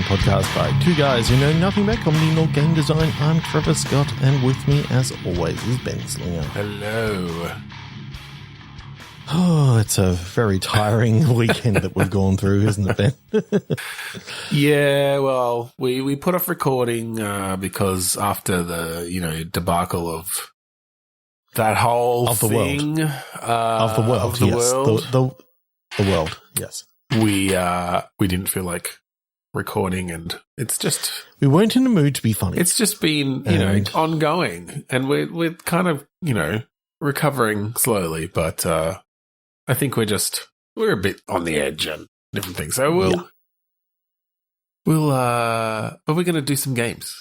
podcast by two guys who know nothing about comedy nor game design. I'm Trevor Scott, and with me, as always, is Ben Slinger. Hello. Oh, it's a very tiring weekend that we've gone through, isn't it, Ben? Yeah, well, we put off recording because after the debacle of that whole of the thing world. Of the world, yes. The world, yes. We didn't feel like recording, and it's just we weren't in the mood to be funny. It's just been ongoing, and we're kind of recovering slowly, but I think we're a bit on the edge and different things. So but we're going to do some games.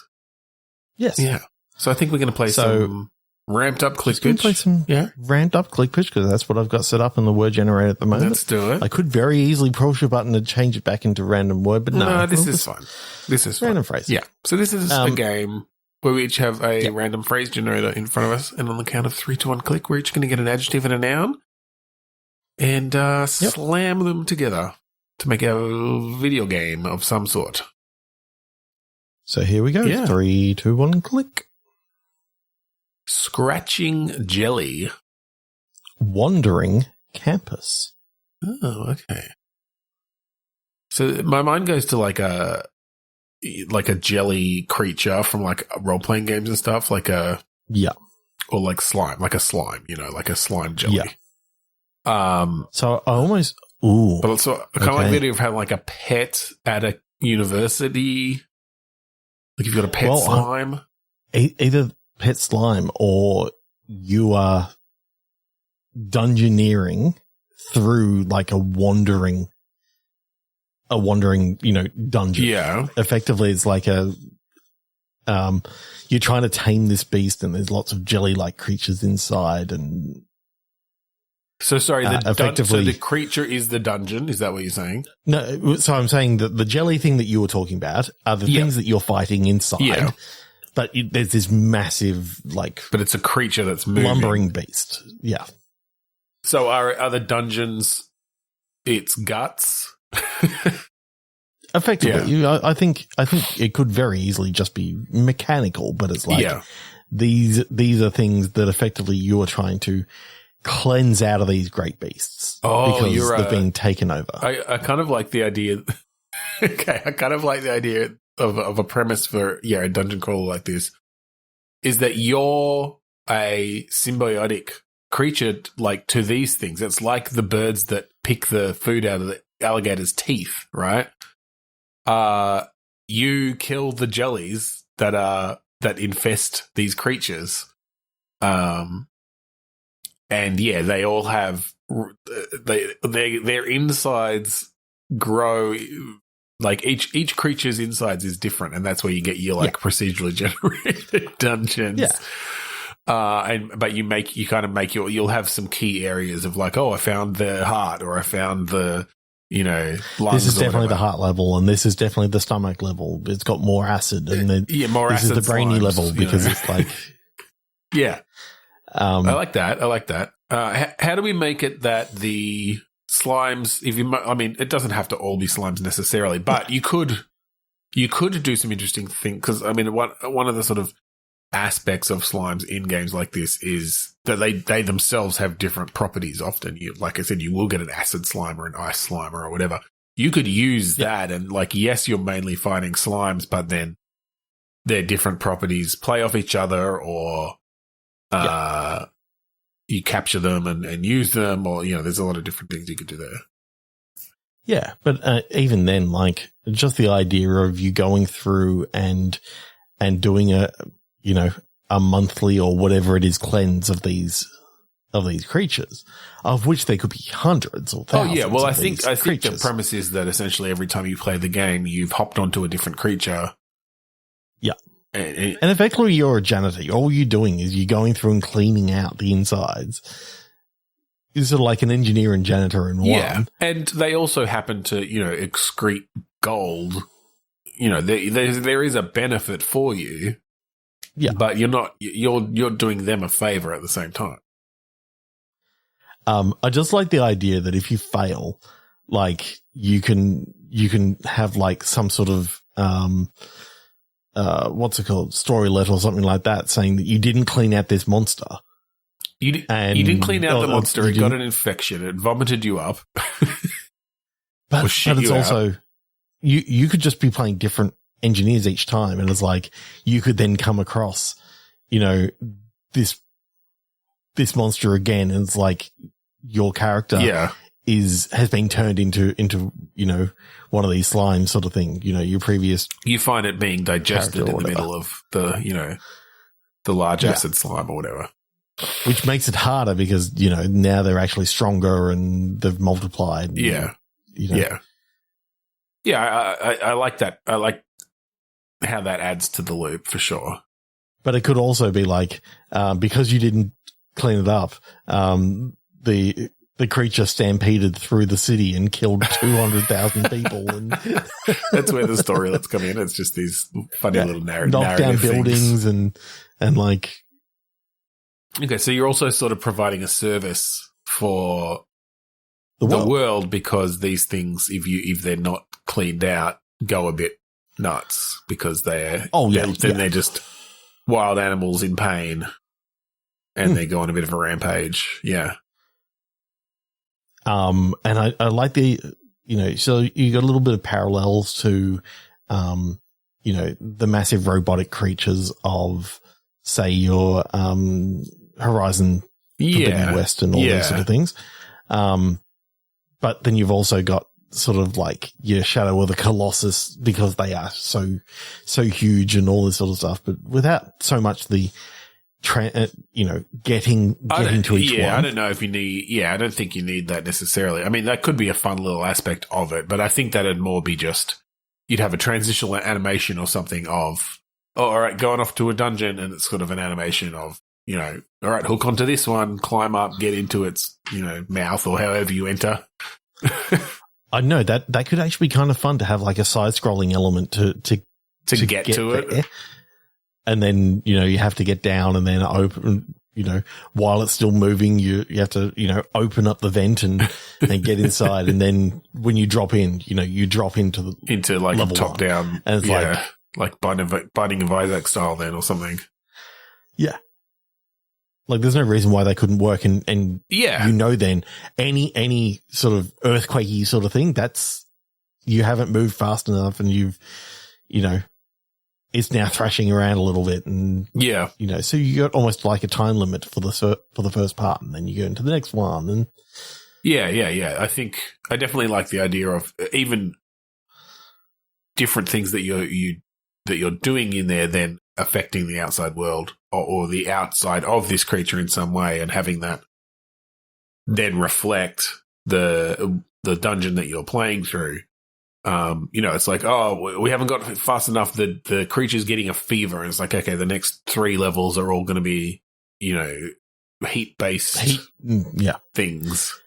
Yes, yeah. So I think we're going to play some ramped up click pitch. Play some ramped up click pitch because that's what I've got set up in the word generator at the moment. Let's do it. I could very easily push a button and change it back into random word, but no. This is fine. This is random fine. phrase. Yeah. So this is a game where we each have a random phrase generator in front of us, and on the count of 3 to 1 click, we're each going to get an adjective and a noun and slam them together to make a video game of some sort. So here we go. Yeah. 3, 2, 1, click. Scratching jelly. Wandering campus. Oh, okay. So my mind goes to like a jelly creature from like role playing games and stuff, or like slime, like a slime, like a slime jelly. Yeah. So I almost but also I kind of like the idea of having like a pet at a university. Like you've got a pet slime. Either pet slime or you are dungeoneering through like a wandering dungeon. Yeah. Effectively, it's like you're trying to tame this beast and there's lots of jelly-like creatures inside and so sorry, effectively, so the creature is the dungeon. Is that what you're saying? No, so I'm saying that the jelly thing that you were talking about are the things that you're fighting inside. Yeah. But there's this massive, but it's a creature that's moving. Lumbering beast. Yeah. So are the dungeons its guts? Effectively, I think it could very easily just be mechanical, but it's like these are things that effectively you are trying to cleanse out of these great beasts because they've been taken over. I kind of like the idea. Okay, I kind of like the idea of a premise for a dungeon crawler like this is that you're a symbiotic creature like to these things. It's like the birds that pick the food out of the alligator's teeth, right? You kill the jellies that infest these creatures. And they all have their insides grow. Like each creature's insides is different, and that's where you get your procedurally generated dungeons. Yeah. But you kind of make you'll have some key areas of like, I found the heart, or I found the lungs. This is definitely the heart level, and this is definitely the stomach level. It's got more acid, and more this acid is the brainy slimes, level because it's like I like that. How do we make it that the slimes? It doesn't have to all be slimes necessarily, but you could do some interesting things because one of the sort of aspects of slimes in games like this is that they themselves have different properties. Often, like I said, you will get an acid slime or an ice slime or whatever. You could use that, and yes, you're mainly fighting slimes, but then their different properties play off each other, or you capture them and use them, or there's a lot of different things you could do there. Yeah, but even then, just the idea of you going through and doing a monthly or whatever it is cleanse of these creatures, of which there could be hundreds or thousands. Oh yeah, well I think the premise is that essentially every time you play the game, you've hopped onto a different creature. Yeah. And effectively, you're a janitor. All you're doing is you're going through and cleaning out the insides. You're sort of like an engineer and janitor in one. Yeah, and they also happen to, excrete gold. There is a benefit for you. Yeah, but you're doing them a favor at the same time. I just like the idea that if you fail, you can have some sort of what's it called, storylet or something like that, saying that you didn't clean out this monster. You didn't clean out the monster. It got an infection. It vomited you up. But it's also, you could just be playing different engineers each time. And it's like, you could then come across, this monster again. And it's like your character has been turned into, one of these slimes sort of thing, your previous. You find it being digested in the middle of the, the large acid slime or whatever. Which makes it harder because, now they're actually stronger and they've multiplied. Yeah. Yeah. I like that. I like how that adds to the loop for sure. But it could also be like, because you didn't clean it up, the creature stampeded through the city and killed 200,000 people. And that's where the story let's come in. It's just these funny little narrative knocked down buildings and like. Okay, so you're also sort of providing a service for the world because these things, if they're not cleaned out, go a bit nuts because they're just wild animals in pain and they go on a bit of a rampage. Yeah. And I like the, so you got a little bit of parallels to, the massive robotic creatures of, say, your Horizon Forbidden West and all those sort of things. But then you've also got sort of like your Shadow of the Colossus because they are so huge and all this sort of stuff, but without so much the getting to each one. I don't know if you need, I don't think you need that necessarily. I mean, that could be a fun little aspect of it, but I think that'd more be just, you'd have a transitional animation or something of, all right, going off to a dungeon, and it's sort of an animation of, all right, hook onto this one, climb up, get into its, mouth or however you enter. I know that could actually be kind of fun to have like a side scrolling element to get to it. There. And then, you have to get down and then open, while it's still moving, you have to, open up the vent and get inside. And then when you drop in, you drop into like level top 1. down. And it's like Binding of Isaac style then or something. Yeah. Like there's no reason why they couldn't work. And then any sort of earthquakey sort of thing, that's, you haven't moved fast enough and you've, it's now thrashing around a little bit and, so you got almost like a time limit for the first part and then you go into the next one. And I think I definitely like the idea of even different things that you're doing in there then affecting the outside world or the outside of this creature in some way and having that then reflect the dungeon that you're playing through. It's like, oh, we haven't got fast enough. The creature's getting a fever. And it's like, okay, the next 3 levels are all going to be, heat-based things.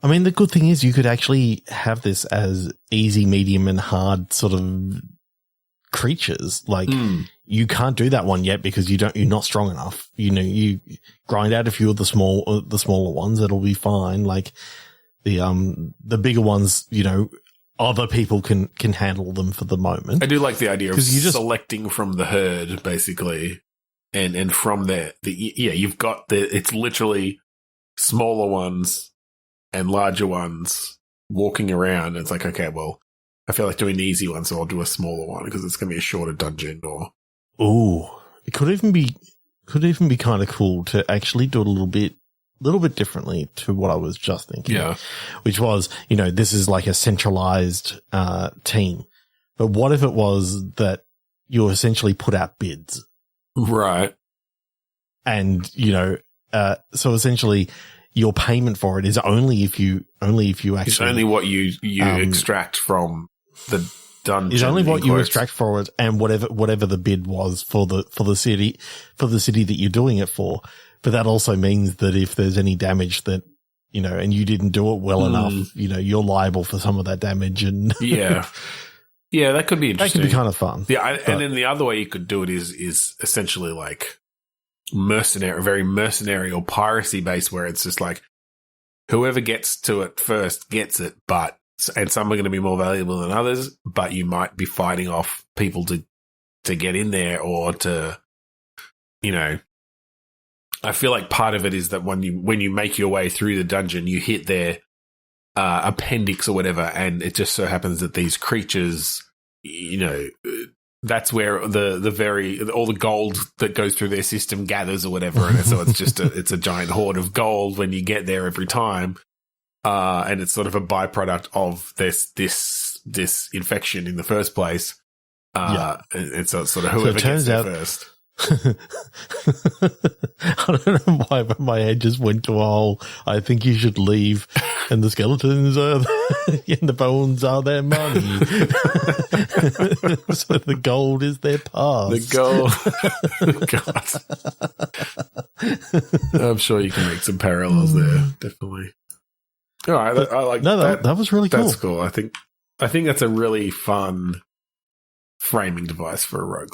I mean, the good thing is you could actually have this as easy, medium, and hard sort of creatures. Like you can't do that one yet because you're not strong enough. You grind out a few of the smaller ones. It'll be fine. Like the bigger ones, other people can handle them for the moment. I do like the idea of selecting from the herd, basically, and from there, you've got it's literally smaller ones and larger ones walking around. And it's like, okay, well, I feel like doing the easy one, so I'll do a smaller one because it's going to be a shorter dungeon. It could even be kind of cool to actually do it a little bit differently to what I was just thinking. Yeah. Which was, this is like a centralized team. But what if it was that you essentially put out bids? Right. And, so essentially your payment for it is only if you actually. It's only what you extract from the dungeon. Is only what you extract for it and whatever the bid was for the city that you're doing it for. But that also means that if there's any damage that, and you didn't do it well enough, you're liable for some of that damage. And yeah, that could be interesting. That could be kind of fun. Yeah. And then the other way you could do it is essentially like very mercenary or piracy based where it's just like whoever gets to it first gets it, but and some are going to be more valuable than others, but you might be fighting off people to get in there or to, you know, I feel like part of it is that when you make your way through the dungeon, you hit their appendix or whatever, and it just so happens that these creatures, you know, that's where all the gold that goes through their system gathers or whatever, and so it's just it's a giant hoard of gold when you get there every time, and it's sort of a byproduct of this infection in the first place. And so it's sort of whoever gets there first. I don't know why, but my head just went to a whole, I think you should leave, and the skeletons are and the bones are their money. So the gold is their past. The gold. God. I'm sure you can make some parallels there, definitely. All right, I like that. That was really cool. That's cool. I think that's a really fun framing device for a roguelike.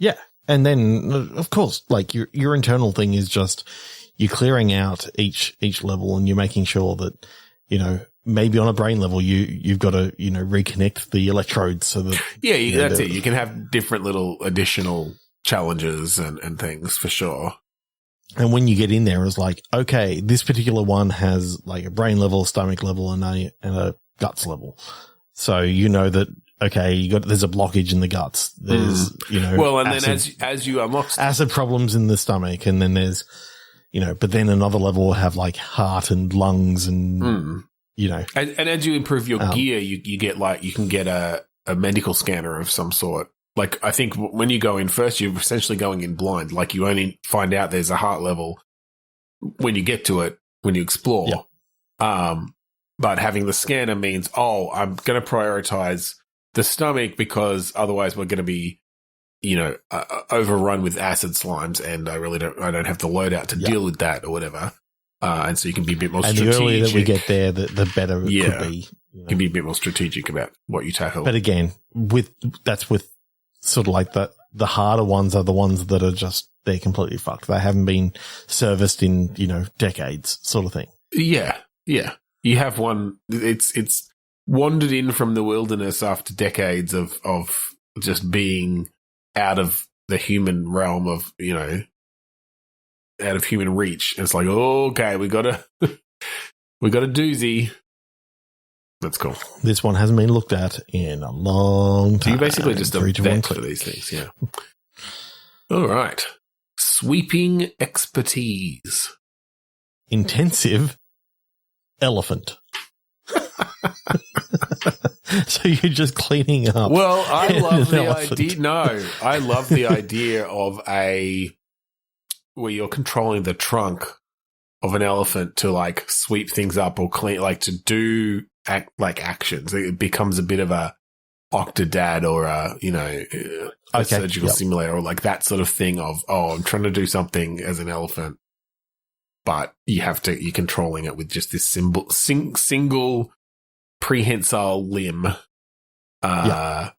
Yeah. And then, of course, like your internal thing is just you're clearing out each level and you're making sure that, you know, maybe on a brain level, you've got to, you know, reconnect the electrodes so that. Yeah, that's it. You can have different little additional challenges and things for sure. And when you get in there, it's like, okay, this particular one has like a brain level, stomach level, and a guts level. So you know that. Okay, there's a blockage in the guts. There's, you know, well, and acid, then as you unlock acid problems in the stomach, and then there's, you know, but then another level will have like heart and lungs and, you know. And as you improve your gear, you get like, you can get a medical scanner of some sort. Like, I think when you go in first, you're essentially going in blind. Like, you only find out there's a heart level when you get to it, when you explore. Yeah. But having the scanner means, I'm going to prioritize the stomach because otherwise we're going to be, you know, overrun with acid slimes, and I don't have the loadout to deal with that or whatever. And so you can be a bit more strategic. And the earlier that we get there, the better it could be. You know? You can be a bit more strategic about what you tackle. But again, with sort of like the harder ones are the ones that are just, they're completely fucked. They haven't been serviced in, you know, decades sort of thing. Yeah. Yeah. You have one, it's wandered in from the wilderness after decades of just being out of the human realm of, you know, out of human reach. And it's like, okay, we got a doozy. That's cool. This one hasn't been looked at in a long time. So you basically just a vet for these things, yeah. All right. Sweeping expertise. Intensive elephant. So you're just cleaning up. Well, I love the idea. No, I love the idea of where you're controlling the trunk of an elephant to like sweep things up or clean, like to do actions. It becomes a bit of a Octodad or a surgical simulator or like that sort of thing of, I'm trying to do something as an elephant, but you're controlling it with just this single prehensile limb, and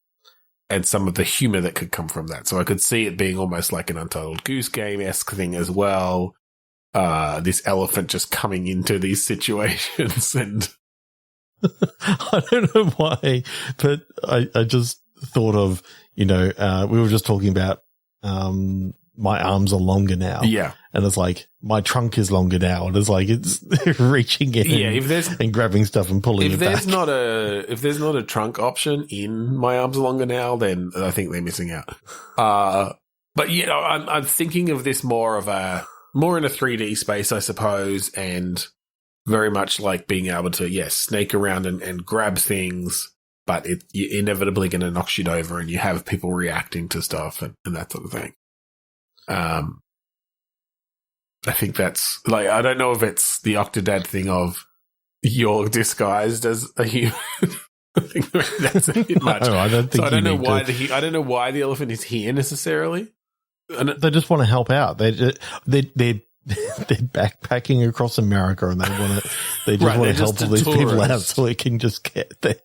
some of the humor that could come from that. So I could see it being almost like an Untitled Goose Game-esque thing as well. This elephant just coming into these situations and I don't know why, but I just thought of, you know, we were just talking about, my arms are longer now. Yeah. And it's like, my trunk is longer now. And it's like, it's reaching in and grabbing stuff and pulling it back. If there's not a trunk option in my arms are longer now, then I think they're missing out. But you know, I'm thinking of this more in a 3D space, I suppose, and very much like being able to, snake around and grab things, but you're inevitably going to knock shit over and you have people reacting to stuff and that sort of thing. I think that's like, I don't know if it's the Octodad thing of you're disguised as a human. I think that's a bit much. No, I don't think I don't know why the elephant is here necessarily. And they just want to help out. They're backpacking across America and they just want to help all these people out so they can just get there.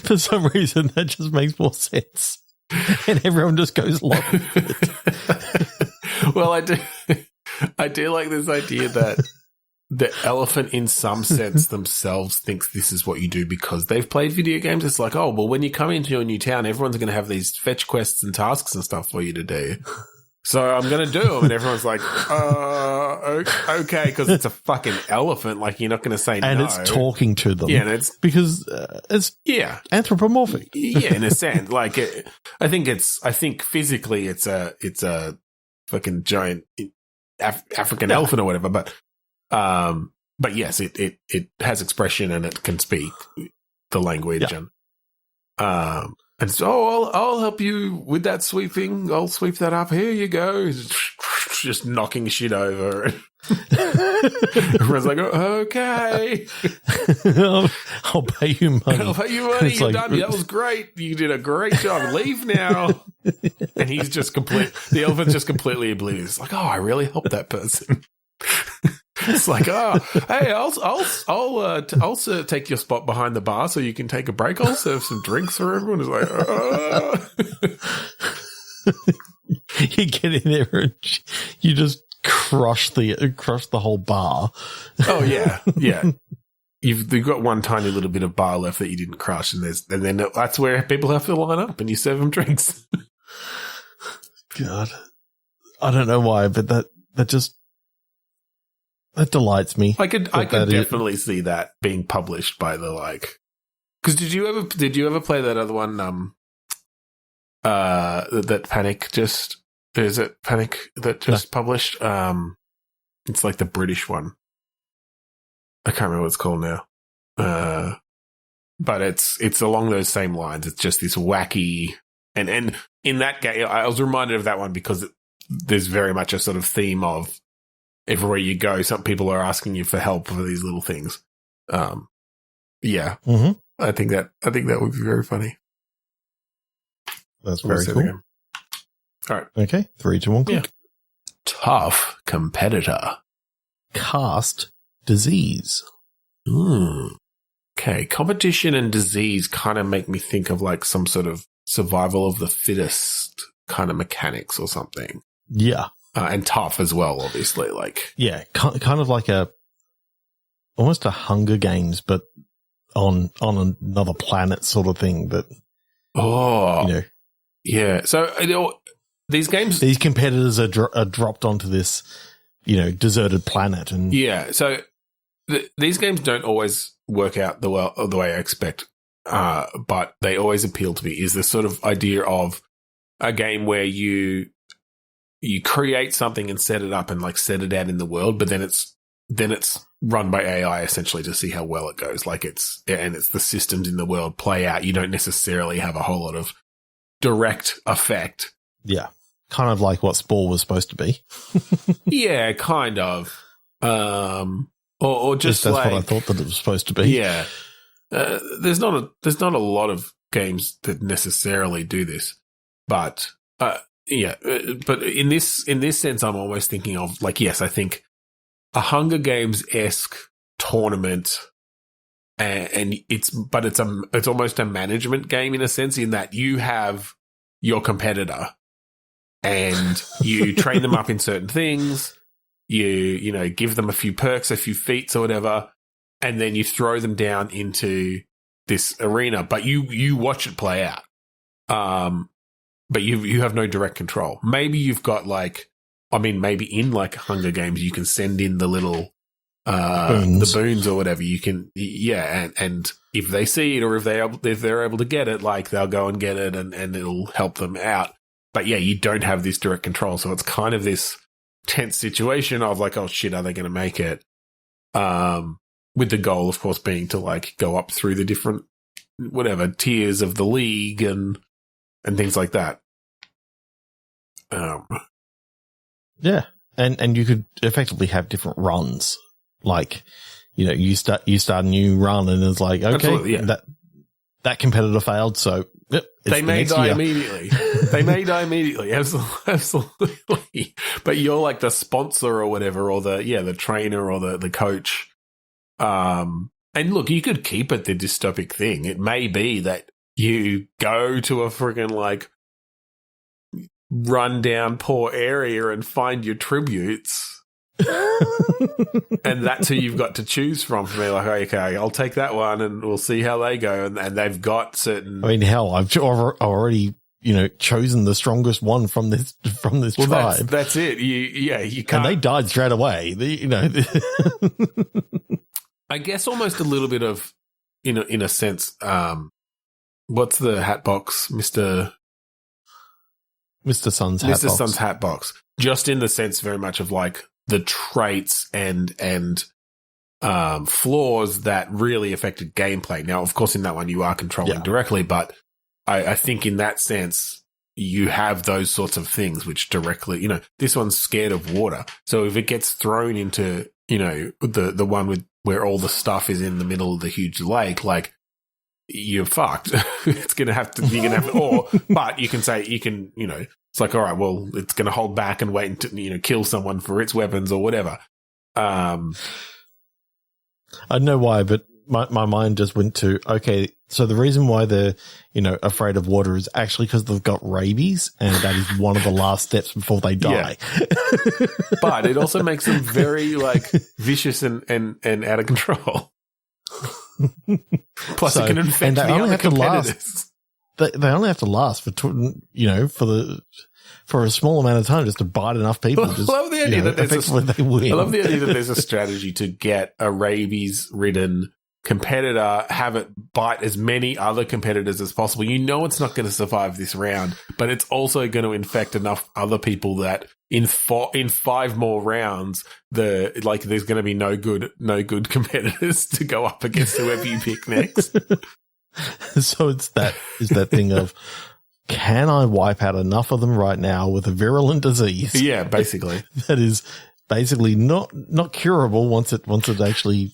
For some reason, that just makes more sense. And everyone just goes along with it. Well, I do like this idea that the elephant, in some sense, themselves thinks this is what you do because they've played video games. It's like, oh, well, when you come into a new town, everyone's going to have these fetch quests and tasks and stuff for you to do. So I'm going to do them. And everyone's like, okay, because it's a fucking elephant. Like, you're not going to say and no. it's talking to them. Yeah, and it's because it's anthropomorphic. Yeah, in a sense. Like, I think physically it's a fucking giant African elephant or whatever. But yes, it has expression and it can speak the language. Yeah. And so, I'll help you with that sweeping. I'll sweep that up. Here you go. Just knocking shit over. Everyone's like, okay. I'll pay you money. I'll pay you money. You're done. That was great. You did a great job. Leave now. And he's just the elephant's just completely oblivious. Like, oh, I really helped that person. It's like, oh, hey, I'll take your spot behind the bar so you can take a break. I'll serve some drinks for everyone. It's like, oh. You get in there and you just crush the whole bar. Oh yeah, yeah. You've got one tiny little bit of bar left that you didn't crush, and then that's where people have to line up and you serve them drinks. God, I don't know why, but that delights me. I could definitely see that being published by the like. Because did you ever play that other one? That Panic just is it Panic that just published? It's like the British one. I can't remember what it's called now. But it's along those same lines. It's just this wacky and in that game, I was reminded of that one because there's very much a sort of theme of. Everywhere you go, some people are asking you for help for these little things. Yeah, mm-hmm. I think that would be very funny. That's very cool. All right, okay, 3, 2, 1, click. Yeah. Tough competitor. Cast disease. Okay, competition and disease kind of make me think of like some sort of survival of the fittest kind of mechanics or something. Yeah. And tough as well, obviously. Like, yeah, kind of like almost a Hunger Games, but on another planet sort of thing. But yeah. So these competitors are dropped onto this, deserted planet, and yeah. So these games don't always work out the way I expect, but they always appeal to me. Is this sort of idea of a game where you create something and set it up and like set it out in the world, but then it's run by AI essentially to see how well it goes. Like it's the systems in the world play out. You don't necessarily have a whole lot of direct effect. Yeah. Kind of like what Spore was supposed to be. Yeah, kind of. Or just that's like, what I thought that it was supposed to be. Yeah. There's not a lot of games that necessarily do this, but, yeah, but in this sense, I'm almost thinking of like, yes, I think a Hunger Games-esque tournament, and it's almost a management game in a sense, in that you have your competitor and you train them up in certain things, you give them a few perks, a few feats or whatever, and then you throw them down into this arena, but you watch it play out. But you have no direct control. Maybe you've got maybe in like Hunger Games, you can send in the little, the boons or whatever. You can, yeah. And if they see it or if they're able to get it, like they'll go and get it and it'll help them out. But yeah, you don't have this direct control. So it's kind of this tense situation of like, oh shit, are they going to make it? With the goal, of course, being to like go up through the different, tiers of the league and things like that. Yeah. And you could effectively have different runs. Like, you start a new run and it's like, okay, yeah. that competitor failed. So they may die immediately. They may die immediately. Absolutely. But you're like the sponsor or whatever, or the trainer or the coach. And look, you could keep it the dystopic thing. It may be that you go to a friggin' like run down poor area and find your tributes And that's who you've got to choose from. For me, like, okay, I'll take that one, and we'll see how they go. And they've got certain. I mean, hell, I've already chosen the strongest one from this tribe. That's it. You can't. And they died straight away. I guess almost a little bit of, in a sense, what's the hat box, Mr. Sun's hat box. Mr. Sun's hat box. Just in the sense very much of like the traits and flaws that really affected gameplay. Now, of course, in that one you are controlling directly, but I think in that sense you have those sorts of things which directly, this one's scared of water. So if it gets thrown into, the one where all the stuff is in the middle of the huge lake, like, you're fucked. It's going to have to, but you can say, it's like, all right, well, it's going to hold back and wait to, kill someone for its weapons or whatever. I don't know why, but my mind just went to, okay, so the reason why they're, afraid of water is actually because they've got rabies, and that is one of the last steps before they die. Yeah. But it also makes them very, like, vicious and out of control. Plus, it can infect the other competitors. They only have to last for a small amount of time just to bite enough people. I love the idea that there's a strategy to get a rabies-ridden competitor, have it bite as many other competitors as possible. It's not going to survive this round, but it's also going to infect enough other people that in 5 more rounds, there's going to be no good competitors to go up against whoever you pick next. So it's that thing of, can I wipe out enough of them right now with a virulent disease? Yeah, basically. That is basically not curable once it actually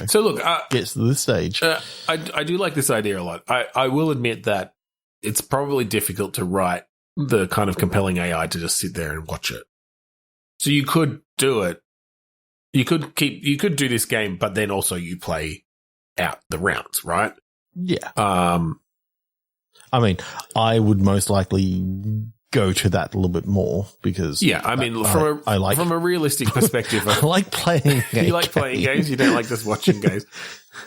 So look, gets to this stage. I do like this idea a lot. I will admit that it's probably difficult to write the kind of compelling AI to just sit there and watch it. So you could do it. You could do this game, but then also you play out the rounds, right? Yeah. I mean, I would most likely go to that a little bit more because from a realistic perspective, I like playing games. You like playing games, you don't like just watching games.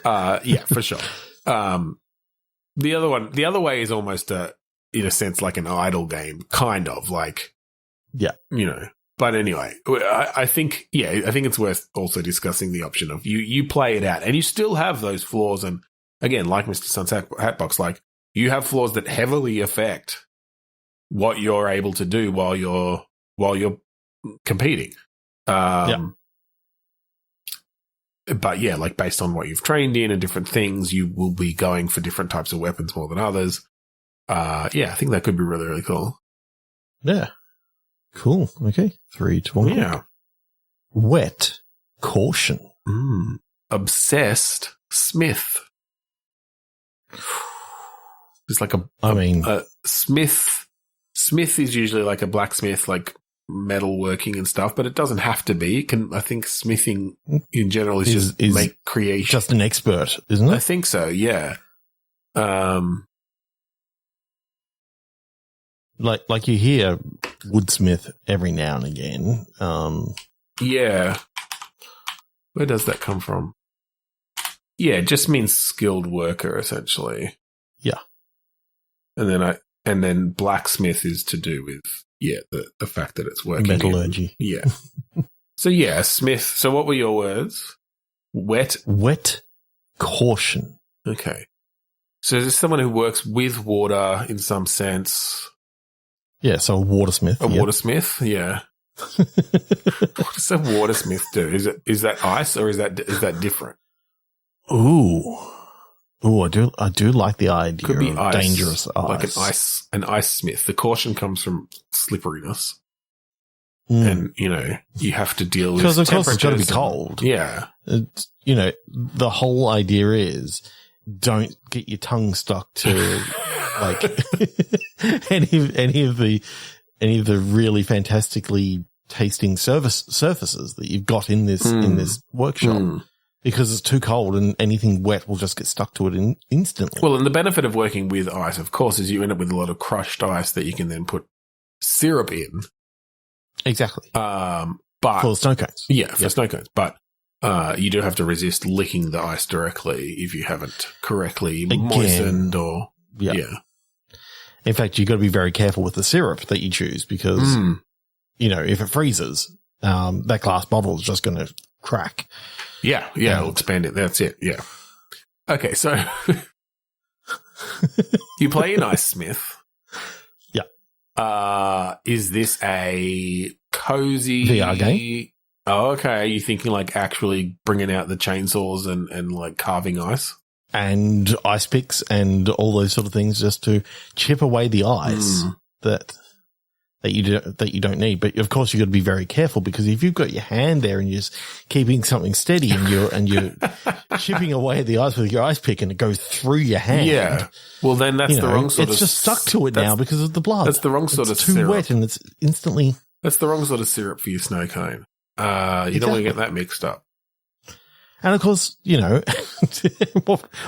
Yeah, for sure. The other way is almost in a sense like an idle game, kind of like, but anyway, I think it's worth also discussing the option of you play it out and you still have those flaws. And again, like Mr. Sun's Hatbox, like, you have flaws that heavily affect what you're able to do while you're competing. But yeah, like based on what you've trained in and different things, you will be going for different types of weapons more than others. I think that could be really, really cool. Yeah. Cool. Okay. 3, 2, 1. Yeah. Wet caution. Obsessed Smith. It's like a smith. Smith is usually like a blacksmith, like metalworking and stuff, but it doesn't have to be. I think smithing in general is make creation. Just an expert, isn't it? I think so. Yeah. Like you hear woodsmith every now and again. Yeah. Where does that come from? Yeah, it just means skilled worker, essentially. Yeah. And then blacksmith is to do with the fact that it's working metallurgy. So smith. So what were your words? Wet caution. Okay. So is this someone who works with water in some sense? Yeah, so a watersmith. Watersmith, yeah. What does a watersmith do? Is that ice or is that different? Ooh, I do like the idea. Could be of ice, dangerous ice, like an ice smith. The caution comes from slipperiness, and you have to deal with because of course it's got to be cold. Yeah, the whole idea is don't get your tongue stuck to like any of the really fantastically tasting surfaces that you've got in this workshop. Because it's too cold and anything wet will just get stuck to it instantly. Well, and the benefit of working with ice, of course, is you end up with a lot of crushed ice that you can then put syrup in. Exactly. but for snow cones. Yeah, for snow cones. But you do have to resist licking the ice directly if you haven't correctly moistened or yeah. In fact, you've got to be very careful with the syrup that you choose because, if it freezes, that glass bottle is just going to crack. Yeah, it'll expand it. That's it, yeah. Okay, so you play an ice smith. Yeah. Is this a cozy VR game? Oh, okay. Are you thinking like actually bringing out the chainsaws and like carving ice? And ice picks and all those sort of things just to chip away the ice that you don't need. But of course, you've got to be very careful because if you've got your hand there and you're just keeping something steady and you're chipping away the ice with your ice pick and it goes through your hand. Yeah. Well, then that's the wrong sort of. It's just stuck to it now because of the blood. That's the wrong sort of syrup. It's too wet and it's instantly. That's the wrong sort of syrup for your snow cone. You don't want to get that mixed up. And of course,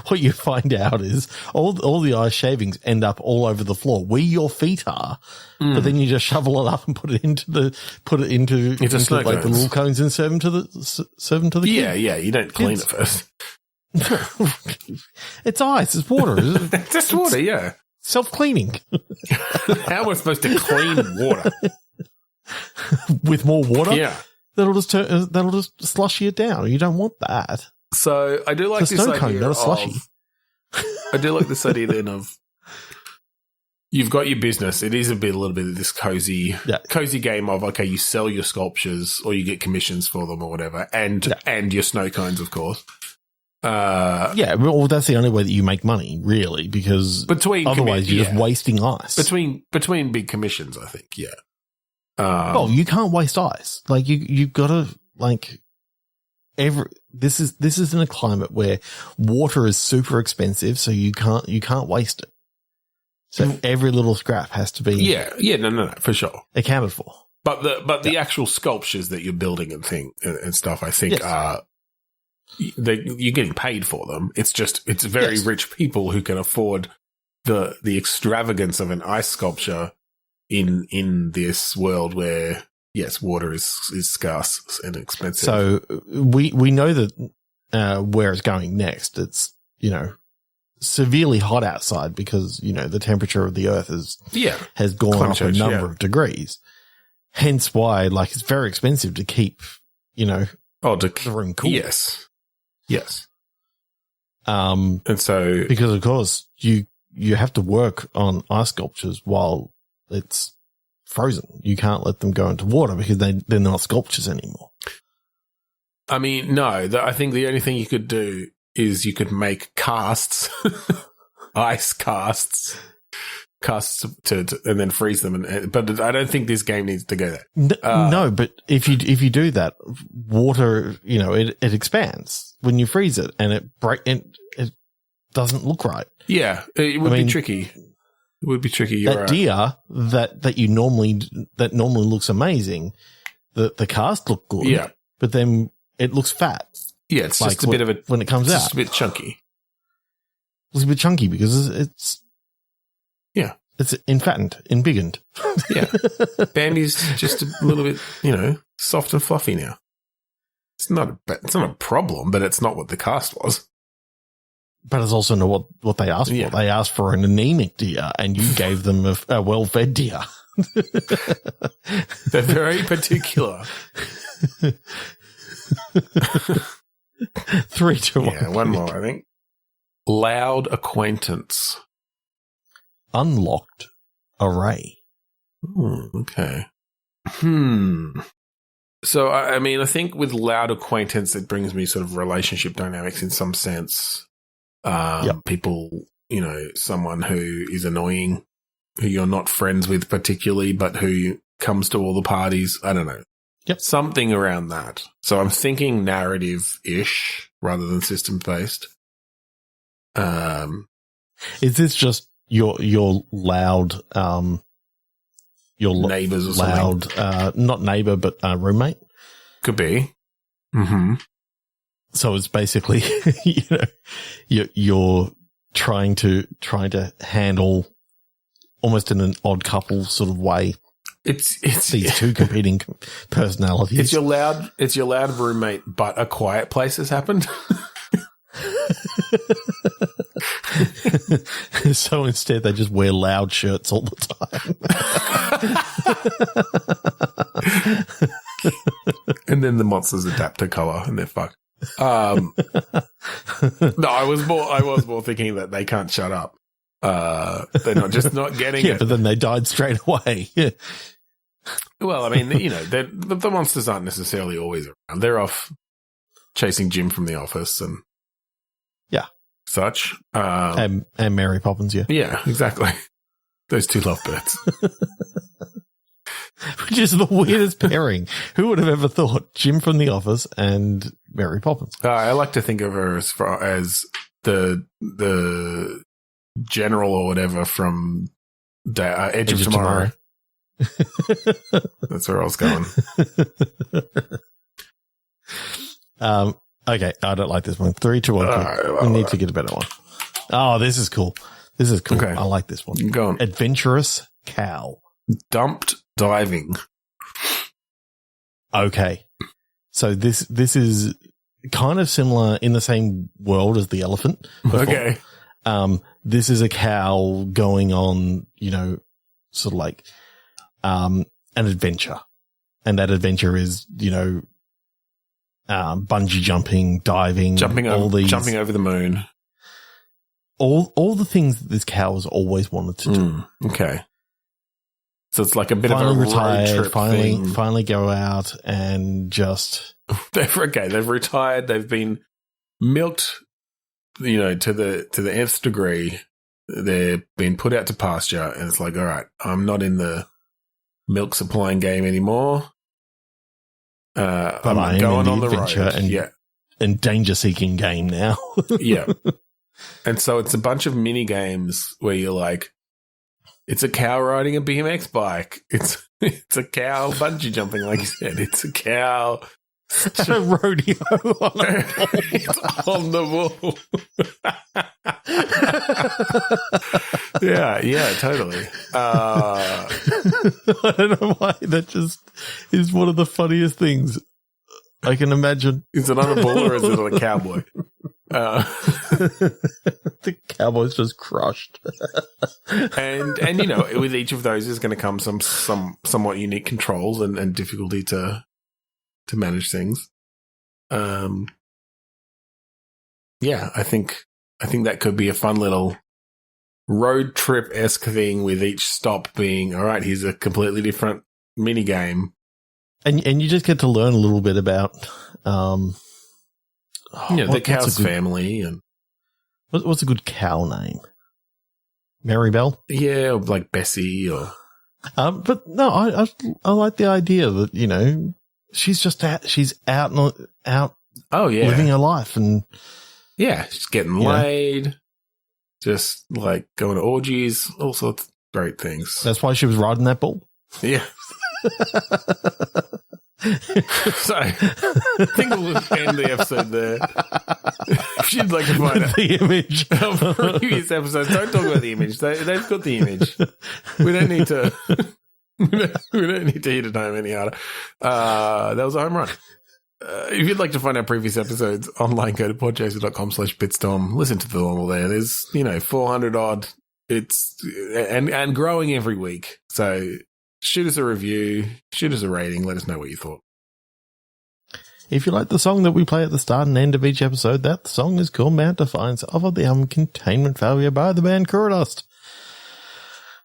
what you find out is all the ice shavings end up all over the floor where your feet are, but then you just shovel it up and put it into snow like the little cones and serve them to the kid. Yeah. You don't clean it first. It's ice. It's water. It's just water. Yeah. Self-cleaning. How am I supposed to clean water? With more water? Yeah. That'll just slushy it down. You don't want that. So I do like it's a this snow idea cone, not a slushy. I do like this idea then of you've got your business. It is a little bit of this cozy game of okay, you sell your sculptures or you get commissions for them or whatever, and your snow cones, of course. Well, that's the only way that you make money, really, because otherwise you're just wasting ice. Between big commissions, I think, yeah. You can't waste ice. Like you've got to this is in a climate where water is super expensive, so you can't waste it. So every little scrap has to be no, for sure, accounted for. But the actual sculptures that you're building and stuff, I think are you're getting paid for them. It's very rich people who can afford the extravagance of an ice sculpture. In this world where water is scarce and expensive. So we know that where it's going next. It's severely hot outside because the temperature of the Earth has gone up a number of degrees. Hence why it's very expensive to keep the room cool. Yes. And so because of course you have to work on ice sculptures while it's frozen. You can't let them go into water because they're not sculptures anymore. I mean, no. I think the only thing you could do is you could make casts, ice casts, and then freeze them. But I don't think this game needs to go there. No, but if you do that, water, it expands when you freeze it, and it doesn't look right. Yeah, it would be tricky. It would be tricky. You're right. Deer that normally looks amazing. The cast look good, but then it looks fat. Yeah, it's just a bit of when it comes out. Just a bit chunky. It's a bit chunky because it's enfattened, embiggened. Yeah, Bambi's just a little bit soft and fluffy now. It's not a problem, but it's not what the cast was. But it's also not what they asked for. Yeah. They asked for an anemic deer, and you gave them a well-fed deer. They're very particular. 3, 2, 1. Yeah, one more, I think. Loud acquaintance. Unlocked array. Okay. So, I mean, I think with loud acquaintance, it brings me sort of relationship dynamics in some sense. People, someone who is annoying, who you're not friends with particularly, but who comes to all the parties. I don't know. Yep. Something around that. So I'm thinking narrative-ish rather than system-based. Is this just your loud, your neighbors or loud, something? Not neighbor, but roommate? Could be. Mm-hmm. So it's basically, you're trying to handle almost in an odd couple sort of way It's these two competing personalities. It's your loud roommate, but A Quiet Place has happened. So instead, they just wear loud shirts all the time. And then the monsters adapt to color and they're fucked. No, I was more thinking that they can't shut up. They're not getting it. But then they died straight away. Yeah. Well, I mean, the monsters aren't necessarily always around. They're off chasing Jim from the office and such. And Mary Poppins, yeah. Yeah, exactly. Those two lovebirds. Which is the weirdest pairing. Who would have ever thought Jim from the office and Mary Poppins? I like to think of her as the general or whatever from Edge of Tomorrow. That's where I was going. Okay, I don't like this one. 3, 2, 1. We need to get a better one. Oh, this is cool. Okay. I like this one. Go on. Adventurous cow. Dumped diving. Okay. So this is kind of similar in the same world as the elephant. Before. Okay. This is a cow going on, sort of like an adventure. And that adventure is, bungee jumping, diving, jumping over the moon. All the things that this cow has always wanted to do. Okay. So it's like a bit finally of a retired, road trip thing. Finally go out and just They've retired, they've been milked, to the nth degree. They're being put out to pasture and it's like, all right, I'm not in the milk supplying game anymore. But I'm going on the road. And danger seeking game now. Yeah. And so it's a bunch of mini games where you're like, it's a cow riding a BMX bike. It's a cow bungee jumping, like you said. It's a cow a rodeo on the wall. Yeah, totally. I don't know why that just is one of the funniest things I can imagine. Is it on a bull or is it on a cowboy? The cowboy's just crushed. and with each of those is going to come some somewhat unique controls and difficulty to manage things. I think that could be a fun little road trip-esque thing with each stop being, all right, here's a completely different mini game. And you just get to learn a little bit about the cow's family. And what's a good cow name? Marybelle? Yeah, or like Bessie or... But no, I like the idea that, she's just she's out. Oh, yeah. Living her life. And yeah, she's getting laid, just like going to orgies, all sorts of great things. That's why she was riding that bull. Yeah. So, I think we'll end the episode there. If you'd like to find out the image of previous episodes, don't talk about the image. They've got the image. We don't need to. We don't need to hit it home any harder. That was a home run. If you'd like to find our previous episodes online, go to podchaser.com/bitstorm. Listen to them all there. There's 400 odd. It's and growing every week. So shoot us a review, shoot us a rating, let us know what you thought. If you like the song that we play at the start and end of each episode, that song is called Mount Defiance of the album Containment Failure by the band Dust.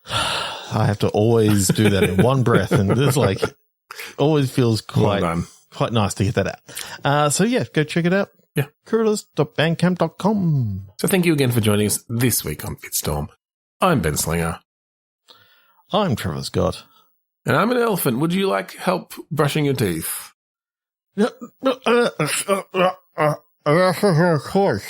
I have to always do that in one breath, and it's like always feels quite nice to get that out. So yeah, go check it out. Yeah. Kurudust.bandcamp.com. So thank you again for joining us this week on Bitstorm. I'm Ben Slinger. I'm Trevor Scott. And I'm an elephant. Would you like help brushing your teeth? Of course.